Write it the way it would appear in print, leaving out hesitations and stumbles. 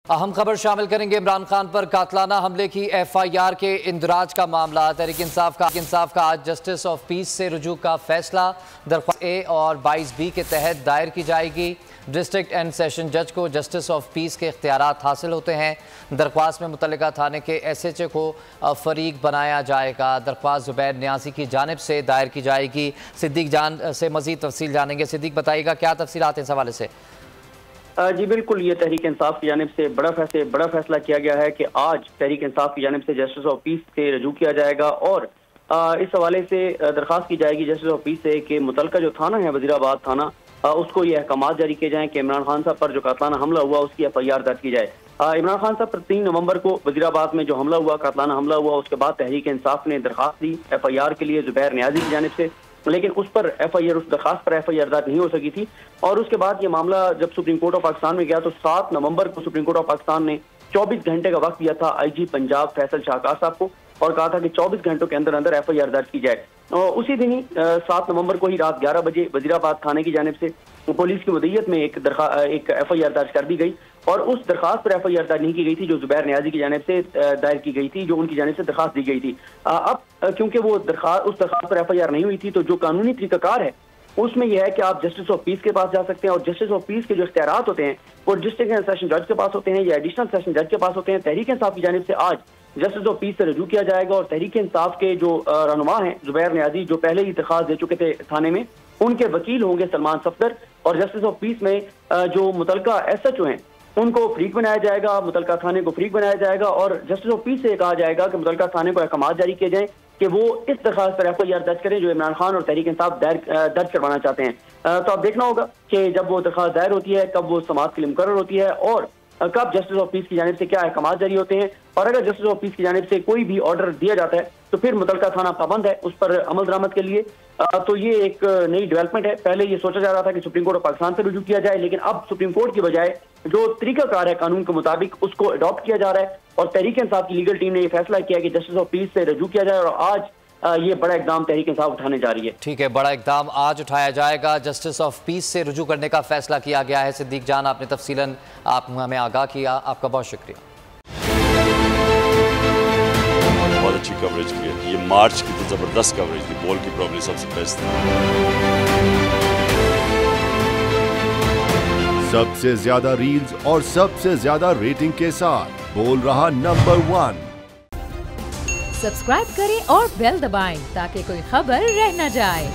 अहम खबर शामिल करेंगे। इमरान खान पर कातलाना हमले की FIR के इंदराज का मामला। तहरीक इंसाफ का आज जस्टिस ऑफ पीस से रुजू का फैसला दरख्वास्त A और 22B के तहत दायर की जाएगी। डिस्ट्रिक्ट एंड सेशन जज को जस्टिस ऑफ पीस के इख्तियारात हासिल होते हैं। दरख्वास्त में मुतल्लिका थाने के SHA को फरीक बनाया जाएगा। दरख्वास्त ज़ुबैर नियाज़ी की जानिब से दायर की जाएगी। सिद्दीक जान से मज़ीद तफसील जानेंगे। सिद्दीक, बताइएगा क्या तफसीलात हैं इस हवाले से? जी बिल्कुल, ये तहरीक इंसाफ की जानिब से बड़ा फैसला किया गया है कि आज तहरीक इंसाफ की जानिब से जस्टिस ऑफ पीस से रजू किया जाएगा और इस हवाले से दरख्वास्त की जाएगी जस्टिस ऑफ पीस से कि मुतल्लिका जो थाना है वजीराबाद थाना, उसको ये अहकामात जारी किए जाएँ कि इमरान खान साहब पर जो कातलाना हमला हुआ उसकी FIR दर्ज की जाए। इमरान खान साहब पर 3 नवंबर को वजीराबाद में जो हमला हुआ, कातलाना हमला हुआ, उसके बाद तहरीक इंसाफ ने दरख्वास्त दी FIR के लिए ज़ुबैर नियाज़ी की जानिब से, लेकिन उस दरखास्त पर FIR दर्ज नहीं हो सकी थी। और उसके बाद ये मामला जब सुप्रीम कोर्ट ऑफ पाकिस्तान में गया तो 7 नवंबर को सुप्रीम कोर्ट ऑफ पाकिस्तान ने 24 घंटे का वक्त दिया था IG पंजाब फैसल शाहकार साहब को और कहा था कि 24 घंटों के अंदर अंदर FIR दर्ज की जाए। उसी दिन ही 7 नवंबर को ही रात 11 बजे वजीराबाद थाने की जानिब से पुलिस की मदईयत में एक FIR दर्ज कर दी गई और उस दरखास्त पर FIR दर्ज नहीं की गई थी जो ज़ुबैर नियाज़ी की जानिब से दायर की गई थी, जो उनकी जानिब से दरखास्त दी गई थी। अब क्योंकि वो उस दरखास्त पर FIR नहीं हुई थी तो जो कानूनी तरीकाकार है उसमें यह है कि आप जस्टिस ऑफ पीस के पास जा सकते हैं और जस्टिस ऑफ पीस के जो इख्तियारात होते हैं वो डिस्ट्रिक्ट एंड सेशन जज के पास होते हैं या एडिशनल सेशन जज के पास होते हैं। तहरीक इंसाफ की जानिब से आज जस्टिस ऑफ पीस से रजू किया जाएगा और तहरीक इंसाफ के जो रहनुमा हैं ज़ुबैर नियाज़ी, जो पहले ही दरखास्त दे चुके थे थाने में, उनके वकील होंगे सलमान सफदर और जस्टिस ऑफ पीस में जो मुतल्लिका SHO हैं उनको फरीक बनाया जाएगा, मुतल्लिका थाने को फरीक बनाया जाएगा और जस्टिस ऑफ पीस से कहा जाएगा कि मुतल्लिका थाने को अहकामात जारी किए जाएं कि वो इस दरखास्त पर FIR दर्ज करें जो इमरान खान और तहरीक इंसाफ दर्ज करवाना चाहते हैं। तो अब देखना होगा कि जब वो दरखास्त दायर होती है, कब वो समाअत के लिए मुकर्रर होती है और कब जस्टिस ऑफ पीस की जानिब से क्या अहकामात जारी होते हैं। और अगर जस्टिस ऑफ पीस की जानिब से कोई भी ऑर्डर दिया जाता है तो फिर मुतल्लिका थाना पाबंद है उस पर अमल दरामद के लिए। तो ये एक नई डेवलपमेंट है। पहले ये सोचा जा रहा था कि सुप्रीम कोर्ट ऑफ पाकिस्तान से रुजू किया जाए, लेकिन अब सुप्रीम कोर्ट की बजाय जो तरीकाकार है कानून के मुताबिक उसको अडॉप्ट किया जा रहा है और तहरीक इंसाफ की लीगल टीम ने यह फैसला किया कि जस्टिस ऑफ पीस से रजू किया जाए और आज ये बड़ा इकदाम तहरीक इंसाफ उठाने जा रही है। ठीक है, बड़ा इकदाम आज उठाया जाएगा। जस्टिस ऑफ पीस से रुजू करने का फैसला किया गया है। सिद्दीक जान, आपने तफसीलन हमें आगाह किया, आपका बहुत शुक्रिया। बहुत अच्छी कवरेज की है। ये मार्च की तो जबरदस्त कवरेज थी, बॉल की प्रॉब्लम सबसे बेस्ट थी। सबसे ज्यादा रील्स और सबसे ज्यादा रेटिंग के साथ बोल रहा नंबर 1। सब्सक्राइब करें और बेल दबाएं ताकि कोई खबर रह न जाए।